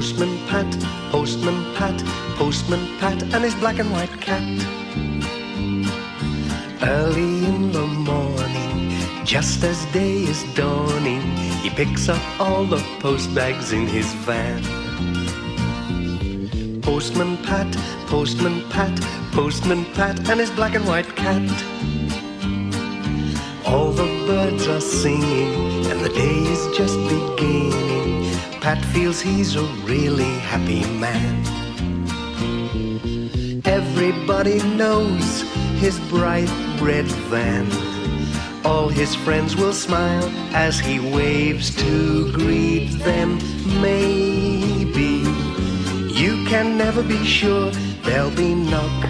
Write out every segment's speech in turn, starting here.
Postman Pat, Postman Pat, Postman Pat, and his black and white cat. Early in the morning, just as day is dawning, he picks up all the post bags in his van. Postman Pat, Postman Pat, Postman Pat, and his black and white cat. All the birds are singing, and the day is just beginning. Pat feels he's a really happy man. Everybody knows his bright red van. All his friends will smile as he waves to greet them. Maybe you can never be sure. There'll be knock,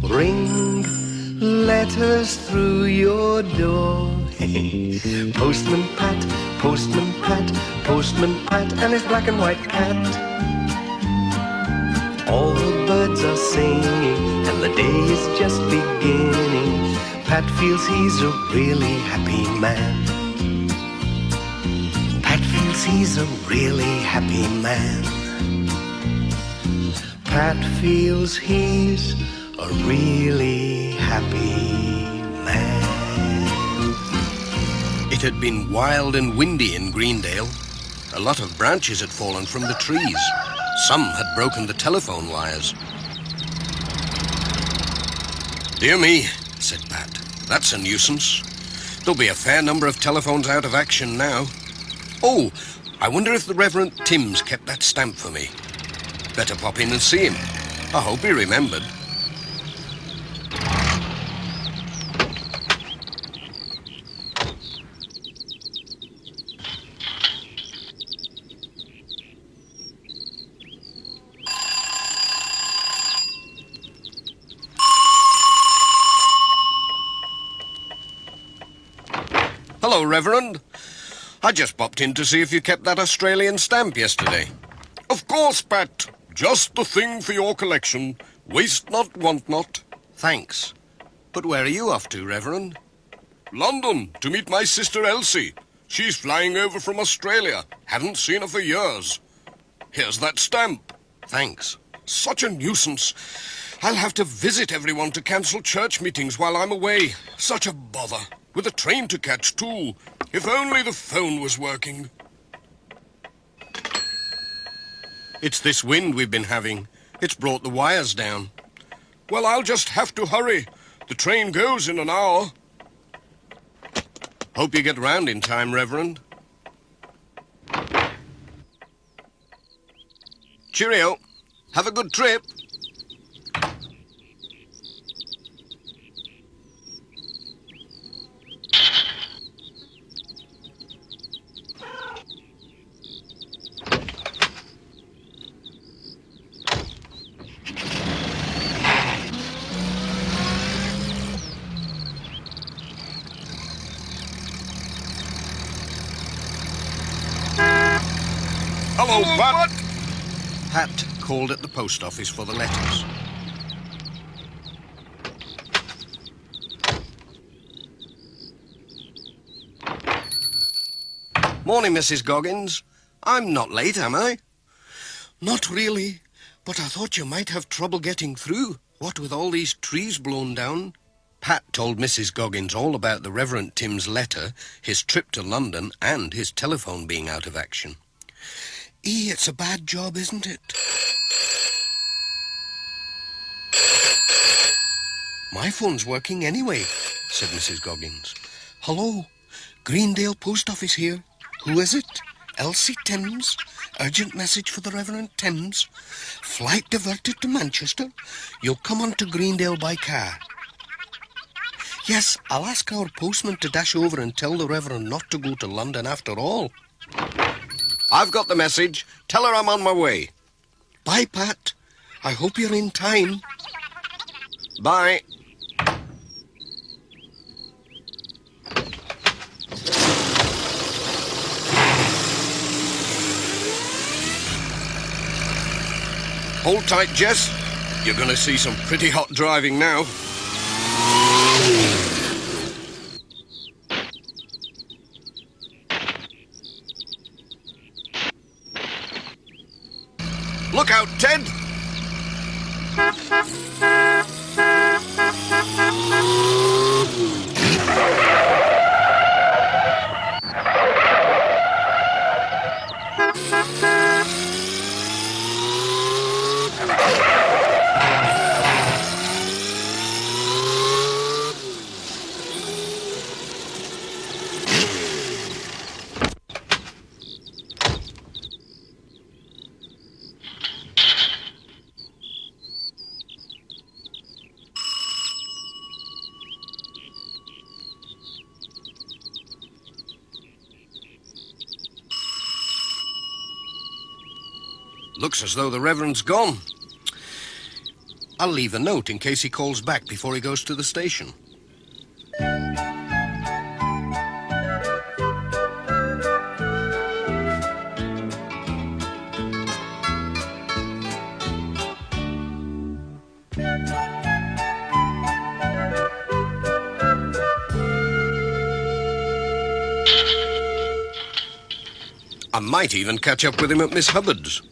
ring, letters through your door. Postman Pat, Postman Pat, Postman Pat, and his black and white cat. All the birds are singing, and the day is just beginning. Pat feels he's a really happy man. Pat feels he's a really happy man. Pat feels he's a really happy man. It had been wild and windy in Greendale. A lot of branches had fallen from the trees. Some had broken the telephone wires. "Dear me," said Pat, "that's a nuisance. There'll be a fair number of telephones out of action now. Oh, I wonder if the Reverend Timms kept that stamp for me. Better pop in and see him. I hope he remembered." Hello, Reverend. I just popped in to see if you kept that Australian stamp yesterday. Of course, Pat. Just the thing for your collection. Waste not, want not. Thanks. But where are you off to, Reverend? London, to meet my sister Elsie. She's flying over from Australia. Haven't seen her for years. Here's that stamp. Thanks. Such a nuisance. I'll have to visit everyone to cancel church meetings while I'm away. Such a bother. With a train to catch, too. If only the phone was working. It's this wind we've been having. It's brought the wires down. Well, I'll just have to hurry. The train goes in an hour. Hope you get round in time, Reverend. Cheerio. Have a good trip. Hello, Pat. Pat called at the post office for the letters. Morning, Mrs. Goggins. I'm not late, am I? Not really, but I thought you might have trouble getting through, what with all these trees blown down. Pat told Mrs. Goggins all about the Reverend Tim's letter, his trip to London, and his telephone being out of action. It's a bad job, isn't it? My phone's working anyway, said Mrs. Goggins. Hello, Greendale Post Office here. Who is it? Elsie Timms? Urgent message for the Reverend Timms. Flight diverted to Manchester. You'll come on to Greendale by car. Yes, I'll ask our postman to dash over and tell the Reverend not to go to London after all. I've got the message. Tell her I'm on my way. Bye, Pat. I hope you're in time. Bye. Hold tight, Jess. You're going to see some pretty hot driving now. Look out, Ted! Looks as though the Reverend's gone. I'll leave a note in case he calls back before he goes to the station. I might even catch up with him at Miss Hubbard's.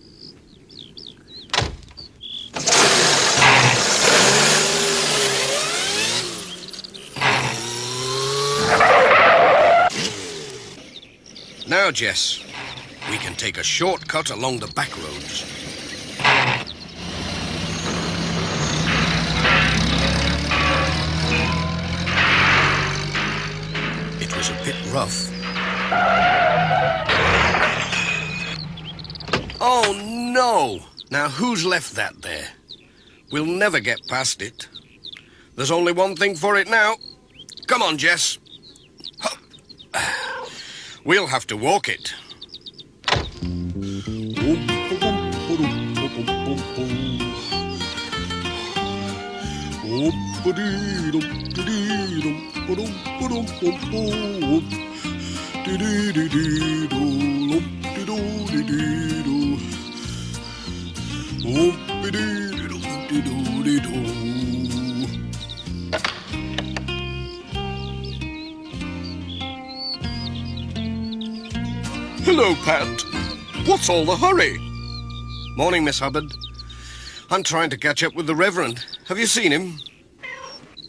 Now, Jess, we can take a shortcut along the back roads. It was a bit rough. Oh, no! Now, who's left that there? We'll never get past it. There's only one thing for it now. Come on, Jess. We'll have to walk it. Hello, Pat. What's all the hurry? Morning, Miss Hubbard. I'm trying to catch up with the Reverend. Have you seen him?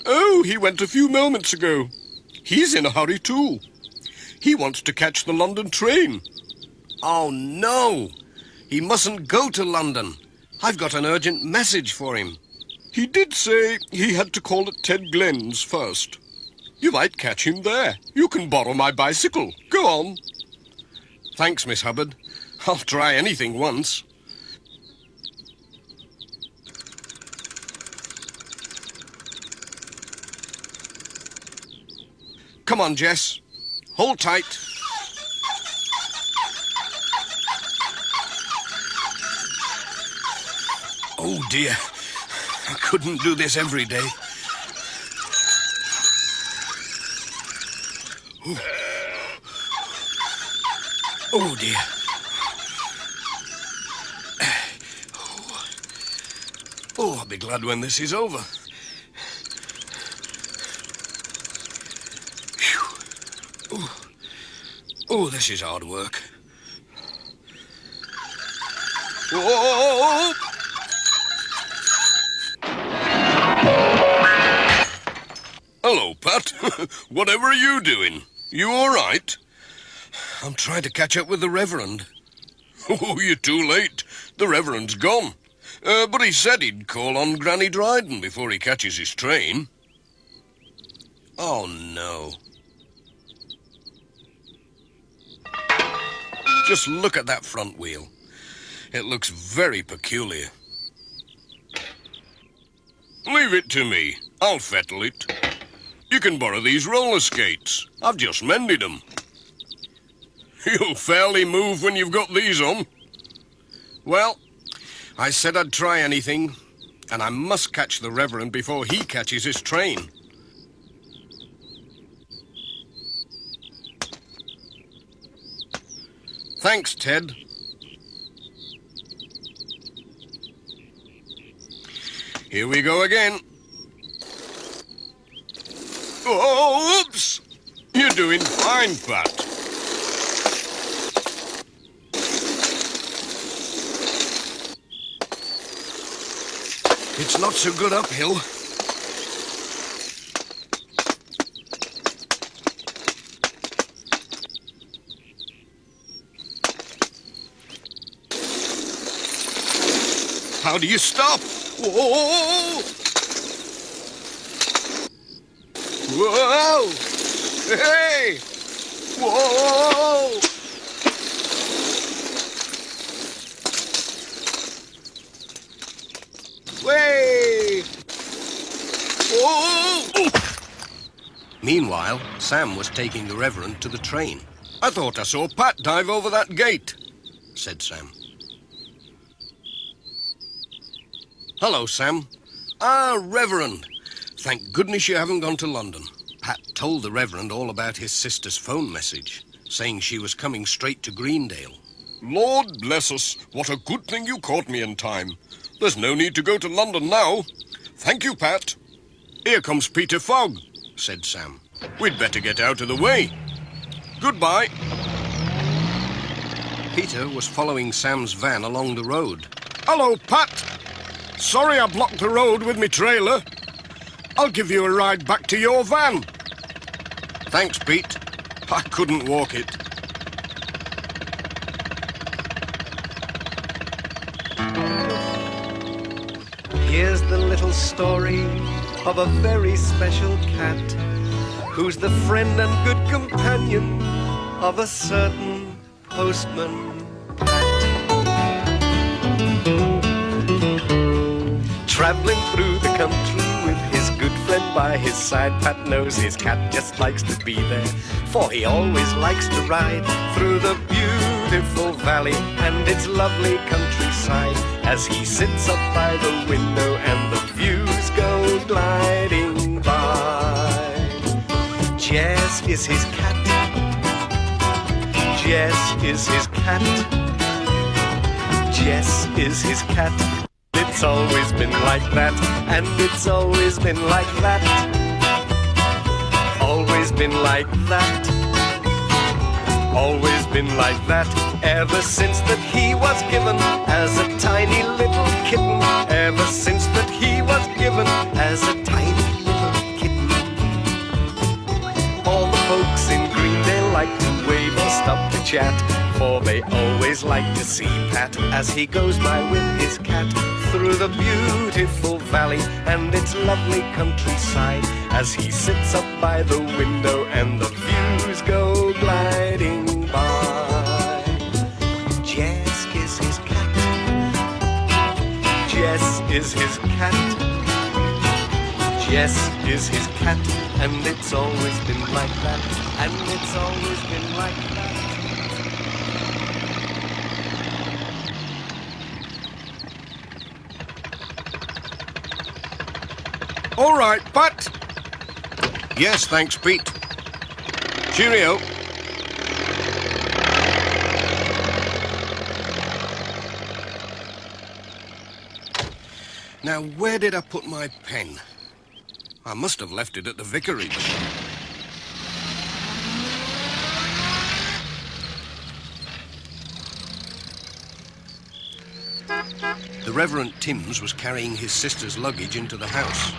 Oh, he went a few moments ago. He's in a hurry, too. He wants to catch the London train. Oh, no. He mustn't go to London. I've got an urgent message for him. He did say he had to call at Ted Glenn's first. You might catch him there. You can borrow my bicycle. Go on. Thanks, Miss Hubbard. I'll try anything once. Come on, Jess. Hold tight. Oh, dear. I couldn't do this every day. Oh, oh dear. Oh, I'll be glad when this is over. Oh, this is hard work. Whoa! Hello, Pat. Whatever are you doing? You all right? I'm trying to catch up with the Reverend. Oh, you're too late. The Reverend's gone. But he said he'd call on Granny Dryden before he catches his train. Oh, no. Just look at that front wheel. It looks very peculiar. Leave it to me. I'll fettle it. You can borrow these roller skates. I've just mended them. You'll fairly move when you've got these on. Well, I said I'd try anything, and I must catch the Reverend before he catches his train. Thanks, Ted. Here we go again. Oh, oops! You're doing fine, Pat. It's not so good uphill. How do you stop? Whoa! Whoa! Hey! Whoa! Way! Whoa! Meanwhile, Sam was taking the Reverend to the train. I thought I saw Pat dive over that gate, said Sam. Hello, Sam. Ah, Reverend. Thank goodness you haven't gone to London. Pat told the Reverend all about his sister's phone message, saying she was coming straight to Greendale. Lord bless us, what a good thing you caught me in time. There's no need to go to London now. Thank you, Pat. Here comes Peter Fogg, said Sam. We'd better get out of the way. Goodbye. Peter was following Sam's van along the road. Hello, Pat. Sorry I blocked the road with me trailer. I'll give you a ride back to your van. Thanks, Pete. I couldn't walk it. Here's the little story of a very special cat who's the friend and good companion of a certain Postman Pat. Traveling through the country with his good friend by his side, Pat knows his cat just likes to be there, for he always likes to ride through the beautiful valley and its lovely countryside, as he sits up by the window and the views go gliding by. Jess is his cat. Jess is his cat. Jess is his cat. It's always been like that, and it's always been like that. Always been like that. Always been like that, ever since that he was given as a tiny little kitten. Ever since that he was given as a tiny little kitten. All the folks in Greendale like to wave or stop to chat, for they always like to see Pat as he goes by with his cat through the beautiful valley and its lovely countryside, as he sits up by the window and the views go gliding by. Jess is his cat. Jess is his cat. Jess is his cat, and it's always been like that, and it's always been like that. All right, Pat. Yes, thanks, Pete. Cheerio. Now, where did I put my pen? I must have left it at the vicarage. The Reverend Timms was carrying his sister's luggage into the house.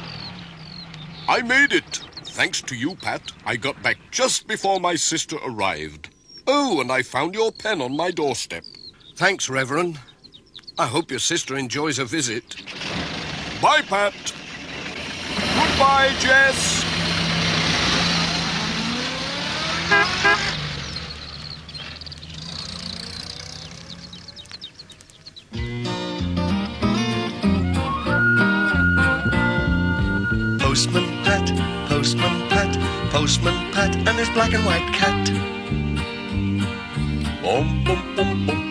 I made it. Thanks to you, Pat. I got back just before my sister arrived. Oh, and I found your pen on my doorstep. Thanks, Reverend. I hope your sister enjoys her visit. Bye, Pat. Goodbye, Jess. Postman Pat, Postman Pat, Postman Pat, and his black and white cat. Bum, bum, bum, bum.